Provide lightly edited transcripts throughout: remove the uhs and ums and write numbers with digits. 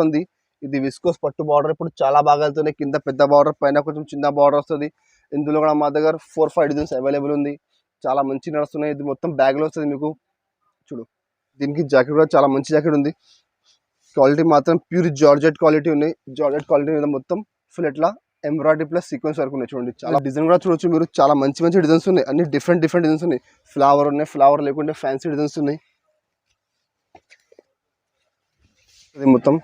ఉంది. ఇది విస్కోస్ పట్టు బార్డర్. ఇప్పుడు చాలా బాగా వెళ్తున్నాయి. కింద పెద్ద బార్డర్, పైన కొంచెం చిన్న బార్డర్ వస్తుంది. ఇందులో కూడా మా దగ్గర 4-5 డిజైన్స్ అవైలబుల్ ఉంది. చాలా మంచి నడుస్తున్నాయి. ఇది మొత్తం బ్యాగ్లో వస్తుంది మీకు. చూడు, దీనికి జాకెట్ కూడా చాలా మంచి జాకెట్ ఉంది. క్వాలిటీ మాత్రం ప్యూర్ జార్జెట్ క్వాలిటీ ఉన్నాయి. జార్జెట్ క్వాలిటీ మీద మొత్తం ఫుల్ ఎట్లా ఎంబ్రాయిడరీ ప్లస్ సీక్వెన్స్ వర్క్ ఉన్నాయి. చూడండి, చాలా డిజైన్ కూడా చూడొచ్చు మీరు. చాలా మంచి మంచి డిజైన్స్ ఉన్నాయి. అన్ని డిఫరెంట్ డిజైన్స్ ఉన్నాయి. ఫ్లవర్ ఉన్నాయి, ఫ్లవర్ లేకుంటే ఫ్యాన్సీ డిజైన్స్ ఉన్నాయి. ఇది మొత్తం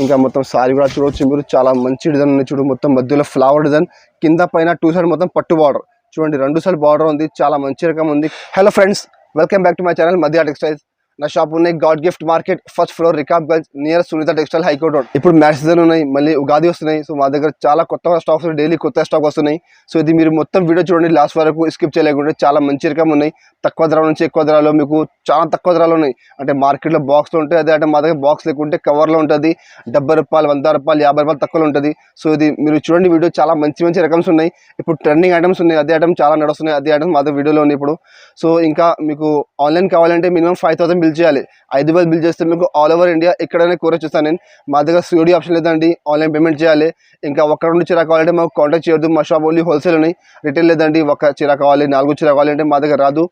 ఇంకా మొత్తం సారీ కూడా చూడవచ్చు మీరు. చాలా మంచి డిజైన్ ఉన్నాయి. చూడు, మొత్తం మధ్యలో ఫ్లవర్ డిజైన్, కింద పైన 2 సైడ్ మొత్తం పట్టు బార్డర్. చూడండి, 2 సైడ్ బార్డర్ ఉంది. చాలా మంచి రకం ఉంది. Hello friends, welcome back to my channel Madhya textiles. నా షాప్ ఉన్నాయి God gift market, first floor, Rikab Ganj, near Sunitha textile, high court road. ఇప్పుడు మ్యాచ్ సీజన్ ఉన్నాయి, మళ్ళీ ఉగాది వస్తున్నాయి. సో మా దగ్గర చాలా కొత్త స్టాక్స్, డైలీ కొత్త స్టాక్ వస్తున్నాయి. సో ఇది మీరు మొత్తం వీడియో చూడండి లాస్ట్ వరకు, స్కిప్ చేయలేకుండా. చాలా మంచి రకం ఉన్నాయి. తక్కువ ధర నుంచి ఎక్కువ ధరలో మీకు చాలా తక్కువ ధరలు ఉన్నాయి. అంటే మార్కెట్లో బాక్స్లో ఉంటాయి, అదే అంటే మా దగ్గర బాక్స్ లేకుంటే కవర్లో ఉంటుంది. 70 రూపాయలు, 100 రూపాయలు, 50 రూపాయలు తక్కువలో ఉంటుంది. సో ఇది మీరు చూడండి వీడియో. చాలా మంచి మంచి రకమ్స్ ఉన్నాయి. ఇప్పుడు ట్రెండింగ్ ఐటమ్స్ ఉన్నాయి. అదే ఐటమ్ చాలా నడుస్తున్నాయి. అదే ఐటమ్స్ మా దగ్గర వీడియోలో ఉన్నాయి ఇప్పుడు. సో ఇంకా మీకు ఆన్లైన్ కావాలంటే మినిమం 5000 బిల్ చేయాలి. 5000 బిల్ చేస్తే మీకు ఆల్ ఓవర్ ఇండియా ఎక్కడైనా కొరియర్ చేస్తాను నేను. మా దగ్గర COD ఆప్షన్ లేదండి, ఆన్లైన్ పేమెంట్ చేయాలి. ఇంకా ఒక్క 2 చీర కావాలంటే మాకు కాంటాక్ట్ చేయొద్దు. మా షాప్ ఓన్లీ హోల్సేల్ ఉన్నాయి, రిటైల్ లేదండి. ఒక చీర కావాలి, 4 చీర కావాలి అంటే మా దగ్గర రాదు.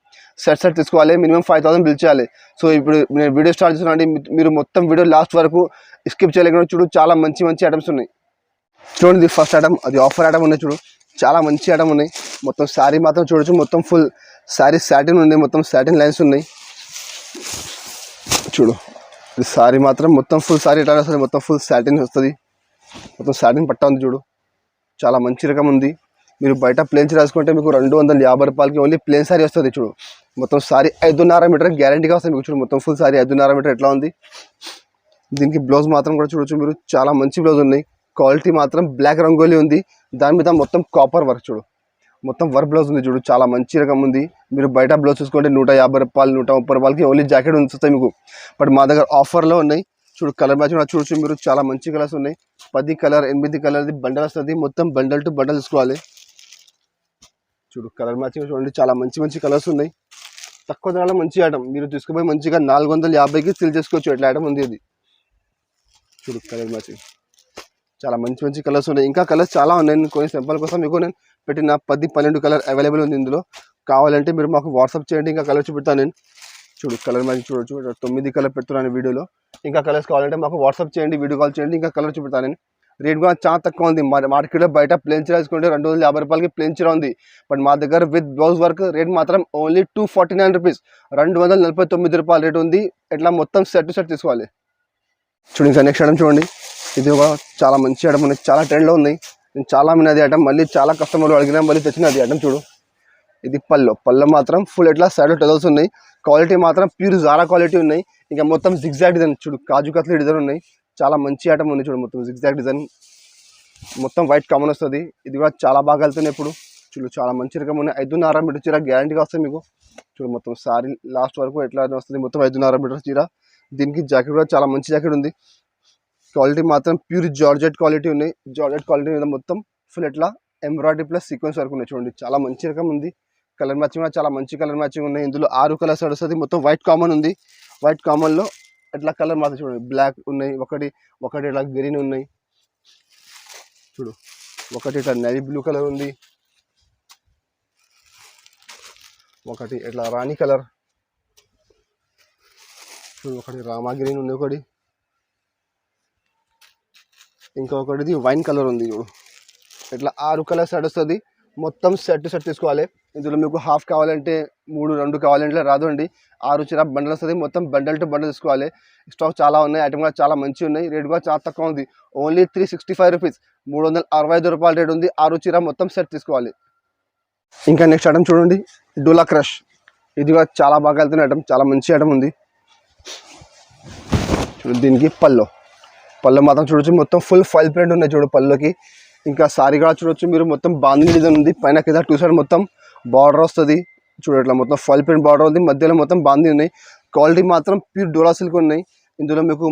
సెట్ తీసుకోవాలి, మినిమం 5000 బిల్ చేయాలి. సో ఇప్పుడు నేను వీడియో స్టార్ట్ చేస్తున్నాను. మీరు మొత్తం వీడియో లాస్ట్ వరకు స్కిప్ చేయలేకుండా చూడు. చాలా మంచి మంచి ఐటమ్స్ ఉన్నాయి. చూడండి, ఇది ఫస్ట్ ఐటమ్, అది ఆఫర్ ఐటమ్ ఉన్నాయి. చూడు, చాలా మంచి ఐటమ్ ఉన్నాయి. మొత్తం శారీ మాత్రం చూడొచ్చు. మొత్తం ఫుల్ శారీ సాటిన్ ఉంది. మొత్తం సాటిన్ లైన్స్ ఉన్నాయి. చూడు, ఇది సారీ మాత్రం మొత్తం ఫుల్ సారీ ఎట్లా వస్తుంది, మొత్తం ఫుల్ సాటిన్ వస్తుంది. మొత్తం సాటిన్ పట్టా ఉంది. చూడు, చాలా మంచి రకం ఉంది. మీరు బయట ప్లేన్స్ రాసుకుంటే మీకు 250 రూపాయలకి ఓన్లీ ప్లేన్ సారీ వస్తుంది. చూడు, మొత్తం సారీ 5.5 మీటర్ గ్యారంటీగా వస్తుంది మీకు. చూడు, మొత్తం ఫుల్ సారీ 5.5 మీటర్ ఎట్లా ఉంది. దీనికి బ్లౌజ్ మాత్రం కూడా చూడొచ్చు మీరు. చాలా మంచి బ్లౌజ్ ఉన్నాయి. క్వాలిటీ మాత్రం బ్లాక్ రంగోలీ ఉంది. దాని మీద మొత్తం కాపర్ వర్క్. చూడు, మొత్తం వర్క్ బ్లౌజ్ ఉంది. చూడు, చాలా మంచి రకం ఉంది. మీరు బయట బ్లౌజ్ చూసుకుంటే 150 రూపాయలు, 130 రూపాయలకి ఓన్లీ జాకెట్ ఉంచుతాయి మీకు. బట్ మా దగ్గర ఆఫర్లో ఉన్నాయి. చూడు, కలర్ మ్యాచ్ కూడా చూడొచ్చు మీరు. చాలా మంచి కలర్స్ ఉన్నాయి. 10 కలర్, 8 కలర్ది బండల్ వస్తుంది. మొత్తం బండల్ టు బండల్ తీసుకోవాలి. చూడు, కలర్ మ్యాచింగ్ చూడండి. చాలా మంచి మంచి కలర్స్ ఉన్నాయి. తక్కువ ధరలో మంచి ఐటమ్. మీరు తీసుకుపోయి మంచిగా 450కి సేల్ చేసుకోవచ్చు. ఎట్లా ఐటమ్ ఉంది ఇది. చూడు, కలర్ మ్యాచింగ్ చాలా మంచి మంచి కలర్స్ ఉన్నాయి. ఇంకా కలర్స్ చాలా ఉన్నాయి. కొన్ని సింపుల్ కోసం మీకు నేను పెట్టిన 10-12 కలర్ అవైలబుల్ ఉంది ఇందులో. కావాలంటే మీరు మాకు వాట్సాప్ చేయండి, ఇంకా కలర్ చూపెడతాను నేను. చూడు, కలర్ మ్యాచింగ్ చూడొచ్చు. 9 కలర్ పెడుతున్నాను వీడియోలో. ఇంకా కలర్స్ కావాలంటే మాకు వాట్సాప్ చేయండి, వీడియో కాల్ చేయండి, ఇంకా కలర్ చూపెడతాను నేను. రేట్ కూడా చాలా తక్కువ ఉంది. మార్కెట్లో బయట ప్లేన్ చీర తీసుకుంటే 250 రూపాయలకి ప్లేన్ చీర ఉంది. బట్ మా దగ్గర విత్ బ్లౌజ్ వర్క్ రేట్ మాత్రం ఓన్లీ 249 రూపీస్, 249 రూపాయలు రేట్ ఉంది. ఎట్లా మొత్తం సెట్ తీసుకోవాలి. చూడండి, ఇంకా నెక్స్ట్ ఐటమ్ చూడండి. ఇది ఒక చాలా మంచి ఐటమ్ ఉంది. చాలా ట్రెండ్లో ఉంది. నేను చాలా మినది ఐటమ్, మళ్ళీ చాలా కస్టమర్లు అడిగినా మళ్ళీ తెచ్చినది ఐటమ్. చూడు, ఇది పళ్ళు మాత్రం ఫుల్ ఎట్లా సైడ్ టెజల్స్ ఉన్నాయి. క్వాలిటీ మాత్రం ప్యూర్ జారా క్వాలిటీ ఉన్నాయి. ఇంకా మొత్తం జిగ్జాగ్ డిజైన్. చూడు, కాజు కత్లీ డిజైన్ ఉన్నాయి. చాలా మంచి ఐటమ్ ఉంది. చూడు, మొత్తం జిగ్జాగ్ డిజైన్, మొత్తం వైట్ కామన్ వస్తుంది. ఇది కూడా చాలా బాగా వెళ్తుంది ఇప్పుడు. చూడు, చాలా మంచి రకం ఉన్నాయి. 5.5 మీటర్ చీర గ్యారంటీగా వస్తుంది మీకు. చూడు, మొత్తం సారీ లాస్ట్ వరకు ఎట్లా వస్తుంది. మొత్తం 5.5 మీటర్ చీర. దీనికి జాకెట్ కూడా చాలా మంచి జాకెట్ ఉంది. క్వాలిటీ మాత్రం ప్యూర్ జార్జెట్ క్వాలిటీ ఉన్నాయి. జార్జెట్ క్వాలిటీ మీద మొత్తం ఫుల్ ఎట్లా ఎంబ్రాయిడరీ ప్లస్ సీక్వెన్స్ వర్క్ ఉన్నాయి. చూడండి, చాలా మంచి రకం ఉంది. కలర్ మ్యాచింగ్ కూడా చాలా మంచి కలర్ మ్యాచింగ్ ఉన్నాయి. ఇందులో 6 కలర్స్ వస్తుంది. మొత్తం వైట్ కామన్ ఉంది. వైట్ కామన్లో ఎట్లా కలర్ మాత్రం చూడండి. బ్లాక్ ఉన్నాయి, ఒకటి ఇట్లా గ్రీన్ ఉన్నాయి. చూడు, ఒకటి ఇట్లా నేవీ బ్లూ కలర్ ఉంది, ఒకటి ఇట్లా రాణి కలర్. చూడు, ఒకటి రామా గ్రీన్ ఉంది, ఒకటి ఇంకొకటిది వైన్ కలర్ ఉంది. చూడు, ఇట్లా 6 కలర్స్ వస్తుంది. మొత్తం సెట్ తీసుకోవాలి. ఇందులో మీకు హాఫ్ కావాలంటే 3-2 కావాలంటే రాదు అండి. 6 చీర బండల్ వస్తుంది. మొత్తం బండల్ టు బండల్ తీసుకోవాలి. స్టాక్ చాలా ఉన్నాయి. ఐటమ్ కూడా చాలా మంచి ఉన్నాయి. రేట్ కూడా చాలా తక్కువ ఉంది. ఓన్లీ 365 రూపీస్, 365 రూపాయల రేట్ ఉంది. 6 చీర మొత్తం సెట్ తీసుకోవాలి. ఇంకా నెక్స్ట్ ఐటమ్ చూడండి, డోలా క్రష్. ఇది కూడా చాలా బాగా వెళ్తున్న ఐటమ్, చాలా మంచి ఐటమ్ ఉంది. చూడు, దీనికి పళ్ళు మాత్రం చూడొచ్చు. మొత్తం ఫుల్ ఫైల్ ప్రింట్ ఉన్నాయి. చూడు, పళ్ళుకి. ఇంకా సారీ కూడా చూడొచ్చు మీరు. మొత్తం బాందిని డిజైన్ ఉంది. పైన కింద 2 సైడ్ మొత్తం బార్డర్ వస్తుంది. చూడు, ఇట్లా మొత్తం ఫైల్ ప్రింట్ బార్డర్ ఉంది. మధ్యలో మొత్తం బాంది ఉన్నాయి. క్వాలిటీ మాత్రం ప్యూర్ డోలా సిల్క్ ఉన్నాయి. ఇందులో మీకు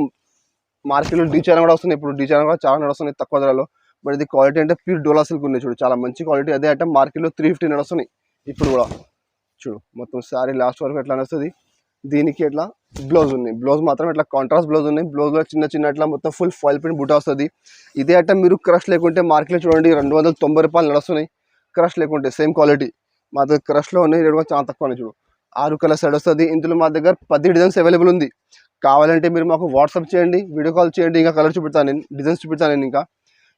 మార్కెట్లో డీచైనా కూడా వస్తుంది. ఇప్పుడు డీచైనా కూడా చాలా నడుస్తున్నాయి తక్కువ ధరలో. బట్ ఇది క్వాలిటీ అంటే ప్యూర్ డోలా సిల్క్ ఉన్నాయి. చూడు, చాలా మంచి క్వాలిటీ. అదే ఐటమ్ మార్కెట్లో 350 నడుస్తున్నాయి ఇప్పుడు కూడా. చూడు, మొత్తం సారీ లాస్ట్ వరకు ఎట్లా నడుస్తుంది. దీనికి ఇట్లా బ్లౌజ్ ఉన్నాయి. బ్లౌజ్ మాత్రం ఇట్లా కాంట్రాస్ట్ బ్లౌజ్ ఉన్నాయి. బ్లౌజ్లో చిన్న చిన్న ఇట్లా మొత్తం ఫుల్ ఫాయిల్ ప్రింట్ బుట్ట వస్తుంది. ఇదే ఐటమ్ మీరు క్రష్ లేకుంటే మార్కెట్లో చూడండి 290 రూపాయలు నడుస్తున్నాయి. క్రష్ లేకుంటే సేమ్ క్వాలిటీ మా దగ్గర క్రష్లో ఉన్నాయి. రేట్ కూడా చాలా తక్కువ చూడు. 6 కలర్ సెట్ వస్తుంది. ఇందులో మా దగ్గర 10 డిజైన్స్ అవైలబుల్ ఉంది. కావాలంటే మీరు మాకు వాట్సాప్ చేయండి, వీడియో కాల్ చేయండి. ఇంకా కలర్ చూపెడతాను నేను, డిజైన్స్ చూపెడతాను నేను. ఇంకా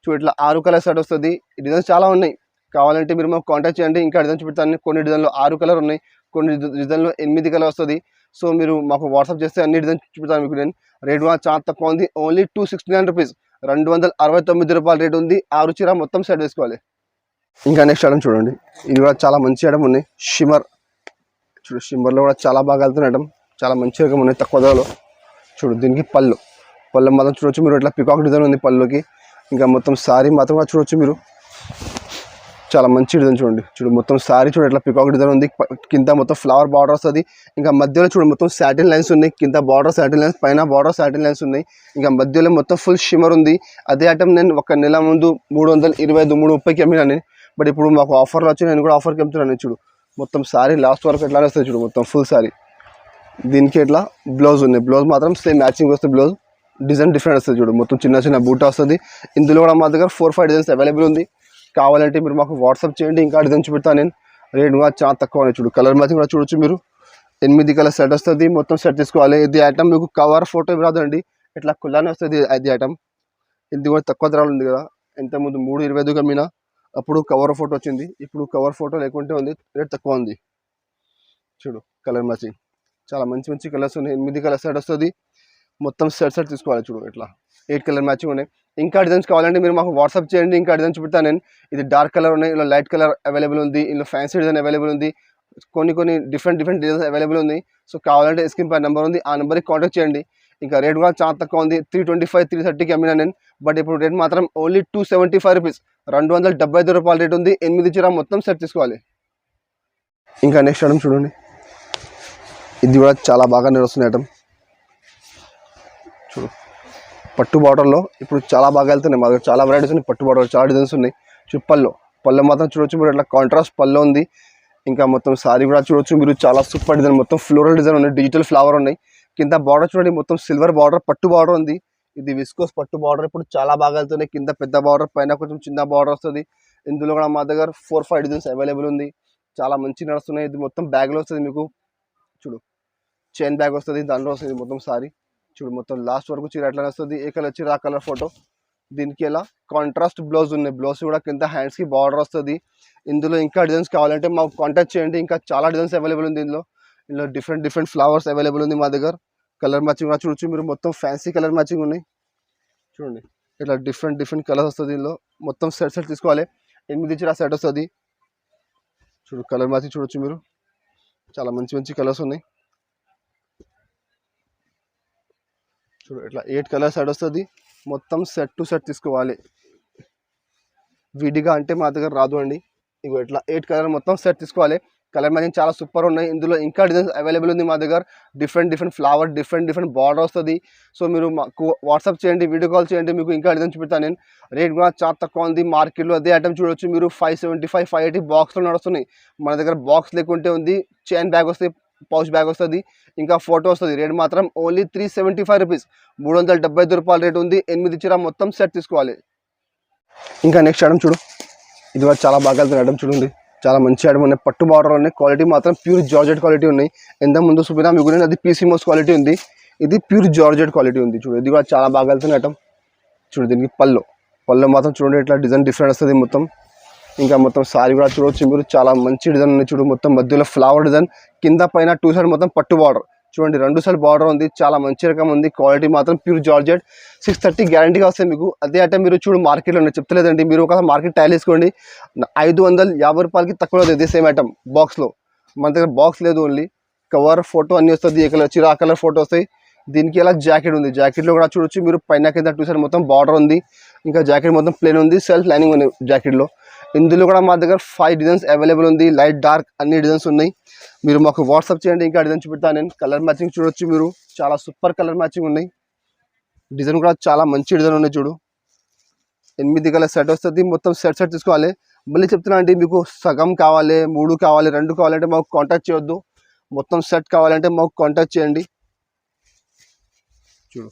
చూడు ఇట్లా 6 కలర్ సెట్ వస్తుంది. డిజైన్స్ చాలా ఉన్నాయి. కావాలంటే మీరు మాకు కాంటాక్ట్ చేయండి. ఇంకా డిజైన్ చూపెడతాను. కొన్ని డిజైన్లో 6 కలర్ ఉన్నాయి, కొన్ని డిజైన్లో 8 కలర్ వస్తుంది. సో మీరు మాకు వాట్సాప్ చేస్తే అన్ని డిజైన్స్ చూపెడతాను మీకు నేను. రేట్ కూడా చాలా తక్కువ ఉంది. ఓన్లీ 269 రూపీస్, 269 రూపాయల రేట్ ఉంది. 6 చీర మొత్తం సెట్ వేసుకోవాలి. ఇంకా నెక్స్ట్ ఐటమ్ చూడండి. ఇది కూడా చాలా మంచి ఐటమ్ ఉన్నాయి. షిమ్మర్ చూడు, షిమ్మర్లో కూడా చాలా బాగా వెళ్తున్న ఐటమ్. చాలా మంచి రకం ఉన్నాయి తక్కువ ధరలో. చూడు దీనికి పళ్ళు మాత్రం చూడొచ్చు మీరు. ఇట్లా పికాక్ డిజైన్ ఉంది పళ్ళుకి. ఇంకా మొత్తం శారీ మాత్రం కూడా చూడొచ్చు మీరు. చాలా మంచి డిజైన్ చూడండి. చూడు మొత్తం శారీ చూడు ఇట్లా పికాక్ డిజైన్ ఉంది. కింద మొత్తం ఫ్లవర్ బార్డర్ వస్తుంది. ఇంకా మధ్యలో చూడు మొత్తం సాటిన్ లైన్స్ ఉన్నాయి. కింద బార్డర్ సాటిన్ లైన్స్, పైన బార్డర్ సాటిన్ లైన్స్ ఉన్నాయి. ఇంకా మధ్యలో మొత్తం ఫుల్ షిమ్మర్ ఉంది. అదే ఐటమ్ నేను ఒక నెల ముందు 325, 330కి అమ్మినాను. బట్ ఇప్పుడు మాకు ఆఫర్లో వచ్చి నేను కూడా ఆఫర్కి అమ్ముతున్నాను. చూడు మొత్తం శారీ లాస్ట్ వరకు ఎట్లా వస్తుంది చూడు, మొత్తం ఫుల్ శారీ. దీనికి ఇట్లా బ్లౌజ్ ఉంది. బ్లౌజ్ మాత్రం సేమ్ మ్యాచింగ్ వస్తుంది. బ్లౌజ్ డిజైన్ డిఫరెంట్ వస్తుంది చూడు. మొత్తం చిన్న చిన్న బూటా వస్తుంది. ఇందులో కూడా మా దగ్గర 4-5 డిజైన్స్ అవైలబుల్ ఉంది. కావాలంటే మీరు మాకు వాట్సాప్ చేయండి. ఇంకా డిజైన్ చూపెడతాను నేను. రేట్ కూడా చాలా తక్కువ ఉన్నాయి చూడు. కలర్ మ్యాచింగ్ కూడా చూడొచ్చు మీరు. 8 కలర్ సెట్ వస్తుంది. మొత్తం సెట్ తీసుకోవాలి. ఇది ఐటమ్ మీకు కవర్ ఫోటో రాదండి, ఇట్లా కుల్లానే వస్తుంది. అది ఐటమ్ ఇది కూడా తక్కువ ధరలు ఉంది కదా. ఎంత ముందు 325 అమ్మినా అప్పుడు కవర్ ఫోటో వచ్చింది. ఇప్పుడు కవర్ ఫోటో లేకుంటే ఉంది, రేట్ తక్కువ ఉంది. చూడు కలర్ మ్యాచింగ్ చాలా మంచి మంచి కలర్స్ ఉన్నాయి. 8 కలర్ సెట్ వస్తుంది. మొత్తం సెట్ తీసుకోవాలి. చూడు ఇట్లా 8 కలర్ మ్యాచింగ్ ఉన్నాయి. ఇంకా డిజైన్స్ కావాలంటే మీరు మాకు వాట్సాప్ చేయండి. ఇంకా డిజైన్ చూపెడతాను నేను. ఇది డార్క్ కలర్ ఉన్నాయి, ఇలా లైట్ కలర్ అవైలబుల్ ఉంది, ఇలా ఫ్యాన్సీ డిజైన్ అవైలబుల్ ఉంది. కొన్ని డిఫరెంట్ డిజైన్స్ అవైలబుల్ ఉంది. సో కావాలంటే స్క్రీన్ పై నెంబర్ ఉంది, ఆ నెంబర్కి కాంటాక్ట్ చేయండి. ఇంకా రేట్ కూడా చాలా తక్కువ ఉంది. 325, 330కి అమ్మినా నేను. బట్ ఇప్పుడు రేట్ మాత్రం ఓన్లీ 275 రూపీస్, 275 రూపాయల రేట్ ఉంది. 8 చీర మొత్తం సెట్ తీసుకోవాలి. ఇంకా నెక్స్ట్ ఐటమ్ చూడండి. ఇది కూడా చాలా బాగా నడుస్తుంది ఐటమ్. చూడు పట్టు బార్డర్లో ఇప్పుడు చాలా బాగా వెళ్తున్నాయి. మా దగ్గర చాలా వెరైటీస్ ఉన్నాయి. పట్టు బార్డర్ చాలా డిజైన్స్ ఉన్నాయి. చూడు పళ్ళు మాత్రం చూడొచ్చు మీరు. ఇట్లా కాంట్రాస్ట్ పళ్ళు ఉంది. ఇంకా మొత్తం సారీ కూడా చూడొచ్చు మీరు. చాలా సూపర్ డిజైన్, మొత్తం ఫ్లోరల్ డిజైన్ ఉన్నాయి. డిజిటల్ ఫ్లవర్ ఉన్నాయి. కింద బార్డర్ చూడండి, మొత్తం సిల్వర్ బార్డర్ పట్టు బార్డర్ ఉంది. ఇది విస్కోస్ పట్టు బార్డర్ ఇప్పుడు చాలా బాగా వెళ్తున్నాయి. కింద పెద్ద బార్డర్, పైన కొంచెం చిన్న బార్డర్ వస్తుంది. ఇందులో కూడా మా దగ్గర 4-5 డిజైన్స్ అవైలబుల్ ఉంది. చాలా మంచి నడుస్తున్నాయి. ఇది మొత్తం బ్యాగ్లో వస్తుంది మీకు. చూడు చైన్ బ్యాగ్ వస్తుంది, దాంట్లో వస్తుంది మొత్తం సారీ. చూడు మొత్తం లాస్ట్ వరకు చీర ఎట్లా వస్తుంది. ఏ కలర్ చీర ఆ కలర్ ఫోటో. దీనికి ఎలా కాంట్రాస్ట్ బ్లౌజ్ ఉన్నాయి. బ్లౌజ్ కూడా కింద హ్యాండ్స్కి బార్డర్ వస్తుంది. ఇందులో ఇంకా డిజైన్స్ కావాలంటే మాకు కాంటాక్ట్ చేయండి. ఇంకా చాలా డిజైన్స్ అవైలబుల్ ఉంది. ఇందులో డిఫరెంట్ ఫ్లవర్స్ అవైలబుల్ ఉంది మా దగ్గర. కలర్ మ్యాచింగ్ కూడా చూడొచ్చు మీరు. మొత్తం ఫ్యాన్సీ కలర్ మ్యాచింగ్ ఉన్నాయి. చూడండి ఇట్లా డిఫరెంట్ కలర్స్ వస్తుంది. ఇందులో మొత్తం సెట్ తీసుకోవాలి. 8 చీర సెట్ వస్తుంది. చూడు కలర్ మ్యాచింగ్ చూడొచ్చు మీరు. చాలా మంచి కలర్స్ ఉన్నాయి. చూడు ఇట్లా 8 కలర్ సెట్ వస్తుంది. మొత్తం సెట్ టు సెట్ తీసుకోవాలి. విడిగా అంటే మా దగ్గర రాదు అండి. ఇగో ఇట్లా 8 కలర్ మొత్తం సెట్ తీసుకోవాలి. కలర్ మ్యాచింగ్ చాలా సూపర్ ఉన్నాయి. ఇందులో ఇంకా డిజైన్స్ అవైలబుల్ ఉంది మా దగ్గర. డిఫరెంట్ ఫ్లవర్, డిఫరెంట్ బార్డర్ వస్తుంది. సో మీరు మాకు వాట్సాప్ చేయండి, వీడియో కాల్ చేయండి. మీకు ఇంకా డిజైన్ చూపెడతాను నేను. రేట్ కూడా చాలా తక్కువ ఉంది. మార్కెట్లో అదే ఐటమ్ చూడొచ్చు మీరు. 575, 580 బాక్స్లో నడుస్తున్నాయి. మన దగ్గర బాక్స్ లేకుంటే ఉంది. చైన్ బ్యాగ్ వస్తుంది, పౌచ్ బ్యాగ్ వస్తుంది, ఇంకా ఫోటో వస్తుంది. రేట్ మాత్రం ఓన్లీ 375 రూపీస్, 375 రూపాయల రేట్ ఉంది. 8 చీర మొత్తం సెట్ తీసుకోవాలి. ఇంకా నెక్స్ట్ ఐటమ్ చూడు. ఇది కూడా చాలా బాగా వెళ్తున్న ఐటమ్ చూడండి. చాలా మంచి ఐటమ్ ఉన్నాయి. పట్టు బార్డర్ ఉన్నాయి. క్వాలిటీ మాత్రం ప్యూర్ జార్జెట్ క్వాలిటీ ఉన్నాయి. ఎంత ముందు చూపినా మీకు అది పీసీ మోస్ క్వాలిటీ ఉంది. ఇది ప్యూర్ జార్జెట్ క్వాలిటీ ఉంది. చూడు ఇది కూడా చాలా బాగా వెళ్తున్న ఐటమ్. చూడు దీనికి పళ్ళు మాత్రం చూడండి ఇట్లా డిజైన్ డిఫరెంట్ వస్తుంది మొత్తం. ఇంకా మొత్తం సారీ కూడా చూడవచ్చు మీరు. చాలా మంచి డిజైన్ ఉంది. చూడు మొత్తం మధ్యలో ఫ్లవర్ డిజైన్, కింద పైన 2 సైడ్ మొత్తం పట్టు బార్డర్. చూడండి 2 సైడ్ బార్డర్ ఉంది. చాలా మంచి రకం ఉంది. క్వాలిటీ మాత్రం ప్యూర్ జార్జెట్. 630 గ్యారంటీగా వస్తాయి మీకు. అదే అంటే మీరు చూడు మార్కెట్లో నేను చెప్తలేదండి. మీరు ఒక మార్కెట్ ట్రయల్ వేసుకోండి. 550 రూపాయలకి తక్కువ లేదు ఇదే సేమ్ ఐటమ్ బాక్స్లో. మన దగ్గర బాక్స్ లేదు, ఓన్లీ కవర్ ఫోటో అన్నీ వస్తుంది. ఏ కలర్ చీర ఆ కలర్ ఫోటో వస్తాయి. దీనికి ఎలా జాకెట్ ఉంది. జాకెట్లో కూడా చూడొచ్చు మీరు. పైన కింద 2 సైడ్ మొత్తం బార్డర్ ఉంది. ఇంకా జాకెట్ మొత్తం ప్లేన్ ఉంది. సెల్ఫ్ లైనింగ్ ఉంది జాకెట్లో. ఇందులో కూడా మా దగ్గర 5 డిజైన్స్ అవైలబుల్ ఉంది. లైట్ డార్క్ అన్ని డిజైన్స్ ఉన్నాయి. మీరు మాకు వాట్సాప్ చేయండి. ఇంకా డిజైన్ చూపెడతాను నేను. కలర్ మ్యాచింగ్ చూడొచ్చు మీరు. చాలా సూపర్ కలర్ మ్యాచింగ్ ఉన్నాయి. డిజైన్ కూడా చాలా మంచి డిజైన్ ఉన్నాయి. చూడు 8 కలర్ సెట్ వస్తుంది. మొత్తం సెట్ తీసుకోవాలి. మళ్ళీ చెప్తున్నా అండి, మీకు సగం కావాలి, 3 కావాలి, 2 కావాలంటే మాకు కాంటాక్ట్ చేయొద్దు. మొత్తం సెట్ కావాలంటే మాకు కాంటాక్ట్ చేయండి. చూడు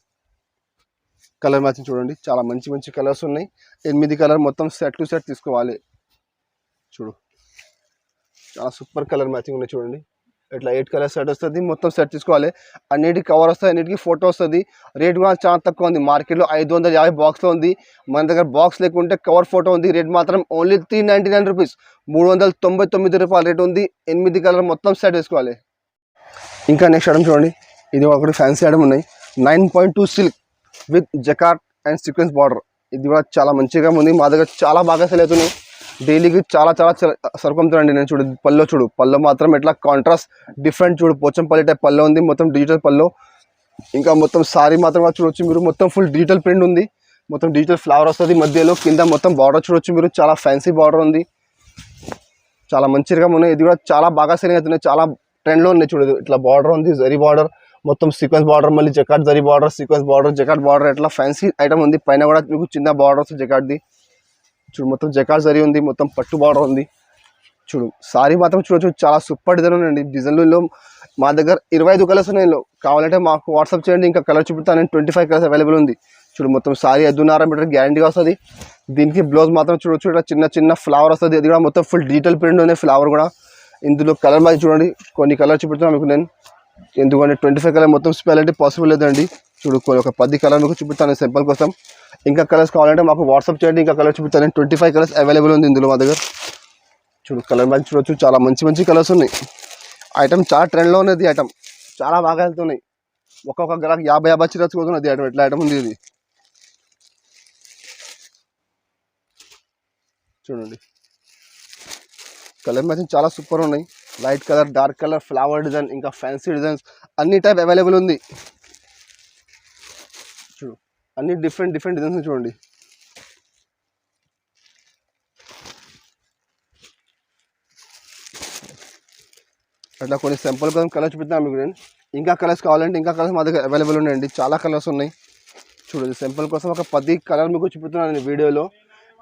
కలర్ మ్యాచింగ్ చూడండి, చాలా మంచి మంచి కలర్స్ ఉన్నాయి. 8 కలర్ మొత్తం సెట్ టు సెట్ తీసుకోవాలి. చూడు చాలా సూపర్ కలర్ మ్యాచింగ్ ఉన్నాయి. చూడండి ఇట్లా 8 కలర్ సెట్ వస్తుంది, మొత్తం సెట్ తీసుకోవాలి. అన్నిటికి కవర్ వస్తుంది, అన్నిటికీ ఫోటో వస్తుంది. రేట్ కూడా చాలా తక్కువ ఉంది, మార్కెట్లో 550 బాక్స్లో ఉంది. మన దగ్గర బాక్స్ లేకుంటే కవర్ ఫోటో ఉంది. రేట్ మాత్రం ఓన్లీ 399 రూపీస్, 399 రూపాయలు రేట్ ఉంది. 8 కలర్ మొత్తం సెట్ వేసుకోవాలి. ఇంకా నెక్స్ట్ ఐటమ్ చూడండి, ఇది ఒకటి ఫ్యాన్సీ ఐటమ్ ఉన్నాయి. 9.2 silk with jacquard and sequence border. ఇది కూడా చాలా మంచిగా ఉంది, మా దగ్గర చాలా బాగా సెల్ అవుతున్నాయి. డైలీకి చాలా చాలా సరుకుంటానండి నేను. చూడు పల్లో మాత్రం ఎట్లా కాంట్రాస్ట్ డిఫరెంట్ చూడు, పోచంపల్లి టైప్ పల్లో ఉంది, మొత్తం డిజిటల్ పల్లో. ఇంకా మొత్తం సారీ మాత్రం చూడొచ్చు మీరు, మొత్తం ఫుల్ డిజిటల్ ప్రింట్ ఉంది, మొత్తం డిజిటల్ ఫ్లవర్ వస్తుంది మధ్యలో. కింద మొత్తం బార్డర్ చూడొచ్చు మీరు, చాలా ఫ్యాన్సీ బార్డర్ ఉంది, చాలా మంచిగా ఉన్నాయి. ఇది కూడా చాలా బాగా సెల్ అవుతున్నాయి, చాలా ట్రెండ్లో ఉన్నాయి. చూడదు ఇట్లా బార్డర్ ఉంది, జరీ బార్డర్, మొత్తం సీక్వెన్స్ బార్డర్, మళ్ళీ jacquard zari border, sequence border, jacquard border, ఎట్లా ఫ్యాన్సీ ఐటమ్ ఉంది. పైన కూడా మీకు చిన్న బార్డర్స్ జకార్డ్ది చూడు, మొత్తం జకార్డ్ జరీ ఉంది, మొత్తం పట్టు బార్డర్ ఉంది. చూడు సారీ మాత్రం చూడొచ్చు, చాలా సూపర్ డిజైన్ ఉన్నాయండి. డిజైన్లో మా దగ్గర 25 కలర్స్ ఉన్నాయి. కావాలంటే మాకు వాట్సాప్ చేయండి, ఇంకా కలర్ చూపుతాను. నేను 25 కలర్స్ అవైలబుల్ ఉంది. చూడు మొత్తం సారీ 5.5 మీటర్ గ్యారంటీగా వస్తుంది. దీనికి బ్లౌజ్ మాత్రం చూడొచ్చు, ఇట్లా చిన్న చిన్న ఫ్లవర్ వస్తుంది. అది కూడా మొత్తం ఫుల్ డిజిటల్ ప్రింట్ ఉంది, ఫ్లవర్ కూడా. ఇందులో కలర్ మ్యాచ్ చూడండి, కొన్ని కలర్ చూపుతాను మీకు నేను, ఎందుకంటే 25 కలర్ మొత్తం స్పెల్ పాసిబుల్ లేదండి. చూడు ఒక 10 కలర్ మీకు చూపుతాను సింపుల్ కోసం. ఇంకా కలర్స్ కావాలంటే మాకు వాట్సాప్ చేయండి, ఇంకా కలర్ చూపుతాను. 25 కలర్స్ అవైలబుల్ ఉంది ఇందులో మా దగ్గర. చూడు కలర్ మ్యాచ్ చూడొచ్చు, చాలా మంచి మంచి కలర్స్ ఉన్నాయి. ఐటమ్ చాలా ట్రెండ్లో ఉన్నది, ఐటమ్ చాలా బాగా వెళ్తున్నాయి. ఒక్కొక్క గ్రాక్ 50 చీరస్ పోతున్నది ఐటమ్, ఎట్లా ఐటమ్ ఉంది ఇది చూడండి. కలర్ మ్యాచింగ్ చాలా సూపర్ ఉన్నాయి. Light colour, dark colour, flower design, ఇంకా ఫ్యాన్సీ డిజైన్స్ అన్ని టైప్ అవైలబుల్ ఉంది. చూడు అన్ని డిఫరెంట్ డిజైన్స్ చూడండి. అట్లా కొన్ని సింపుల్ కోసం కలర్ చూపిస్తాను మీకు నేను. ఇంకా కలర్స్ కావాలంటే ఇంకా కలర్స్ మా దగ్గర అవైలబుల్ ఉన్నాయండి, చాలా కలర్స్ ఉన్నాయి. చూడండి సింపుల్ కోసం ఒక 10 కలర్ మీకు చూపుతున్నాను నేను వీడియోలో.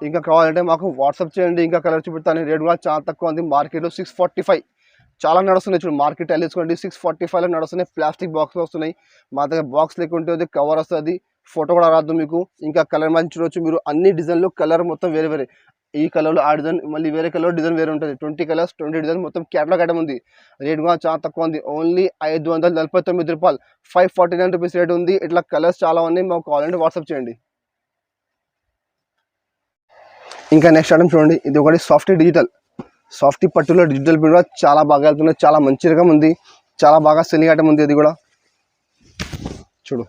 ఇంకా కావాలంటే మాకు వాట్సాప్ చేయండి, ఇంకా కలర్ చూపిస్తాను. రేట్ కూడా చాలా తక్కువ ఉంది, మార్కెట్లో 645 చాలా నడుస్తున్నాయి. చూడు మార్కెట్ వెళ్ళేసుకోండి, 645లో నడుస్తున్నాయి. ప్లాస్టిక్ బాక్స్ వస్తున్నాయి, మా దగ్గర బాక్స్ లేకుంటే కవర్ వస్తుంది, ఫోటో కూడా రాదు మీకు. ఇంకా కలర్ మ్యాచ్ చూడవచ్చు మీరు, అన్ని డిజైన్లు కలర్ మొత్తం వేరే వేరే. ఈ కలర్లో ఆ డిజైన్, మళ్ళీ వేరే కలర్ డిజైన్ వేరే ఉంటుంది. 20 కలర్స్ 20 డిజైన్ మొత్తం క్యాటలాగ్ ఐటమ్ ఉంది. రేట్ కూడా చాలా తక్కువ ఉంది, ఓన్లీ 549 రూపాయలు, 549 రూపీస్ రేట్ ఉంది. ఇట్లా కలర్స్ చాలా ఉన్నాయి, మాకు కావాలంటే వాట్సాప్ చేయండి. ఇంకా నెక్స్ట్ ఐటమ్ చూడండి, ఇది ఒకటి సాఫ్టీ పట్టులో డిజిటల్ ప్రింట్ కూడా చాలా బాగా వెళ్తున్నాయి, చాలా మంచిగా ఉంది, చాలా బాగా సెల్లింగ్ ఐటమ్ ఉంది. ఇది కూడా చూడు,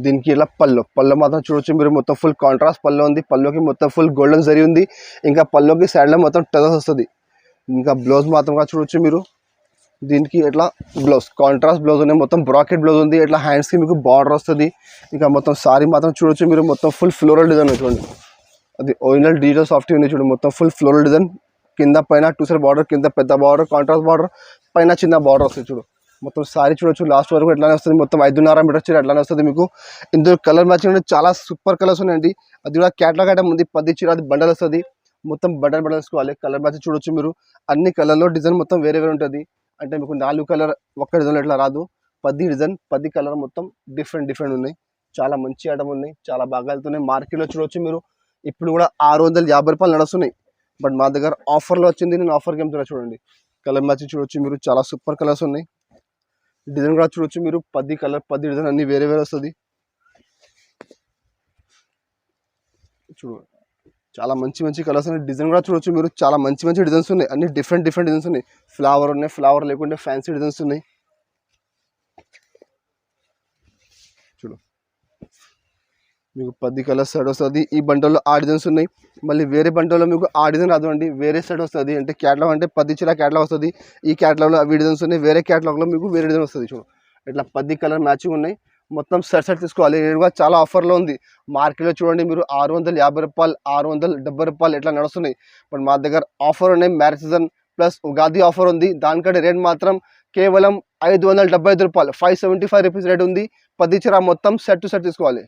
దీనికి ఇలా పళ్ళు మాత్రం చూడొచ్చు మీరు, మొత్తం ఫుల్ కాంట్రాస్ట్ పళ్ళు ఉంది. పళ్ళుకి మొత్తం ఫుల్ గోల్డెన్ జరీ ఉంది. ఇంకా పళ్ళుకి సైడ్లో మొత్తం టజల్స్ వస్తుంది. ఇంకా బ్లౌజ్ మాత్రం కూడా చూడొచ్చు మీరు, దీనికి ఇట్లా బ్లౌజ్ కాంట్రాస్ట్ బ్లౌజ్ ఉంది, మొత్తం బ్రాకెట్ బ్లౌజ్ ఉంది. ఇట్లా హ్యాండ్స్కి మీకు బార్డర్ వస్తుంది. ఇంకా మొత్తం సారీ మాత్రం చూడొచ్చు మీరు, మొత్తం ఫుల్ ఫ్లోరల్ డిజైన్ చూడండి. అది ఒరిజినల్ డిజిటల్ సాఫ్టీ ఉంది. చూడండి మొత్తం ఫుల్ ఫ్లోరల్ డిజైన్, కింద పైన 2 సైడ్ బార్డర్, కింద పెద్ద బార్డర్ కాంట్రాస్ట్ బార్డర్, పైన చిన్న బార్డర్ వస్తుంది. చూడు మొత్తం సారీ చూడొచ్చు, లాస్ట్ వరకు ఎట్లానే వస్తుంది. మొత్తం 5.5 మీటర్ చీర అట్లానే వస్తుంది మీకు. ఇందులో కలర్ మ్యాచింగ్ చాలా సూపర్ కలర్స్ ఉన్నాయండి. అది కూడా క్యాటలాగ్ ఐటమ్ ఉంది, 10 చీర అది బండల్ వస్తుంది, మొత్తం బండల్ వేసుకోవాలి. కలర్ మ్యాచింగ్ చూడొచ్చు మీరు, అన్ని కలర్లో డిజైన్ మొత్తం వేరే వేరే ఉంటుంది. అంటే మీకు 4 కలర్ ఒక్క డిజైన్ ఎట్లా రాదు, 10 డిజైన్ 10 కలర్ మొత్తం డిఫరెంట్ ఉన్నాయి. చాలా మంచి ఐటమ్ ఉన్నాయి, చాలా బాగా వెళ్తున్నాయి. మార్కెట్లో చూడొచ్చు మీరు, ఇప్పుడు కూడా 650 రూపాయలు నడుస్తున్నాయి. బట్ మా దగ్గర ఆఫర్లో వచ్చింది, నేను ఆఫర్కి అమ్ముతున్నా. చూడండి కలర్ మ్యాచింగ్ చూడొచ్చు మీరు, చాలా సూపర్ కలర్స్ ఉన్నాయి. డిజైన్ కూడా చూడొచ్చు మీరు, 10 కలర్ 10 డిజైన్ అన్ని వేరే వేరే వస్తుంది. చూడు చాలా మంచి కలర్స్ ఉన్నాయి. డిజైన్ కూడా చూడొచ్చు మీరు, చాలా మంచి డిజైన్స్ ఉన్నాయి. అన్ని డిఫరెంట్ డిజైన్స్ ఉన్నాయి. ఫ్లవర్ ఉన్నాయి, ఫ్లవర్ లేకుంటే ఫ్యాన్సీ డిజైన్స్ ఉన్నాయి. చూడు మీకు 10 కలర్స్ సైడ్ వస్తుంది. ఈ బండల్లో ఆ డిజైన్స్ ఉన్నాయి, మళ్ళీ వేరే బండల్లో మీకు ఆ డిజైన్ రాదు అండి, వేరే సైడ్ వస్తుంది. అంటే క్యాటలాగ్ అంటే 10 చీర క్యాటలాగ్ వస్తుంది. ఈ క్యాటలాగ్లో అవి డిజైన్స్ ఉన్నాయి, వేరే క్యాటలాగ్లో మీకు వేరే డిజైన్ వస్తుంది. చూడు ఇట్లా 10 కలర్ మ్యాచింగ్ ఉన్నాయి, మొత్తం సెట్ తీసుకోవాలి. రేట్ కూడా చాలా ఆఫర్లో ఉంది. మార్కెట్లో చూడండి మీరు 650 రూపాయలు, 670 రూపాయలు ఇట్లా నడుస్తున్నాయి. బట్ మా దగ్గర ఆఫర్ ఉన్నాయి, marriage season plus Ugadi offer ఉంది. దానికంటే రేట్ మాత్రం కేవలం 575 రూపాయలు, 575 రూపీస్ రేట్ ఉంది. 10 చీర మొత్తం సెట్ తీసుకోవాలి.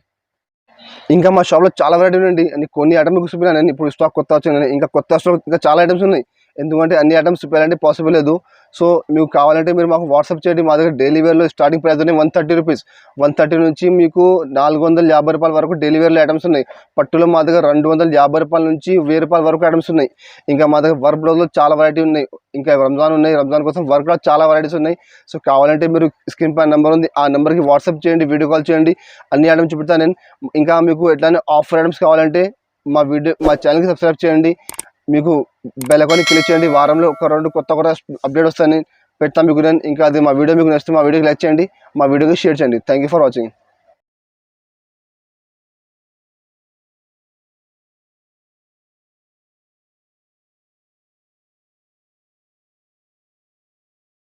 ఇంకా మా షాప్లో చాలా వెరైటీ ఉందండి, అని కొన్ని ఐటమ్స్ చూపినా నేను. ఇప్పుడు స్టాక్ కొత్త వచ్చిందని, ఇంకా కొత్త స్టాక్ ఇంకా చాలా ఐటమ్స్ ఉన్నాయి. ఎందుకంటే అన్ని ఐటమ్స్ చూపించాలంటే పాసిబుల్ లేదు. సో మీకు కావాలంటే మీరు మాకు వాట్సాప్ చేయండి. మా దగ్గర డైలీ వేర్లో స్టార్టింగ్ ప్రైస్ ఉన్నాయి 130 రూపీస్. 130 నుంచి మీకు 450 రూపాయల వరకు డైలీ వేర్లో ఐటమ్స్ ఉన్నాయి. పట్టులో మా దగ్గర 250 రూపాయల నుంచి 1000 రూపాయల వరకు ఐటమ్స్ ఉన్నాయి. ఇంకా మా దగ్గర వర్క్ బ్లౌజ్లో చాలా వెరైటీ ఉన్నాయి. ఇంకా రంజాన్ ఉన్నాయి, రంజాన్ కోసం వర్క్లో చాలా వెరైటీస్ ఉన్నాయి. సో కావాలంటే మీరు స్క్రీన్ పైన నెంబర్ ఉంది, ఆ నెంబర్కి వాట్సాప్ చేయండి, వీడియో కాల్ చేయండి, అన్ని ఐటమ్స్ చూపిస్తాను నేను. ఇంకా మీకు ఎట్లానే ఆఫర్ ఐటమ్స్ కావాలంటే మా ఛానల్కి సబ్స్క్రైబ్ చేయండి, మీకు బెల్ ఐకాన్ని క్లిక్ చేయండి. వారంలో ఒక 2 కొత్త అప్డేట్ వస్తాయని పెడతాను మీకు నేను. ఇంకా అది మా వీడియో మీకు నచ్చితే మా వీడియోకి లైక్ చేయండి, మా వీడియోకి షేర్ చేయండి. Thank you for watching.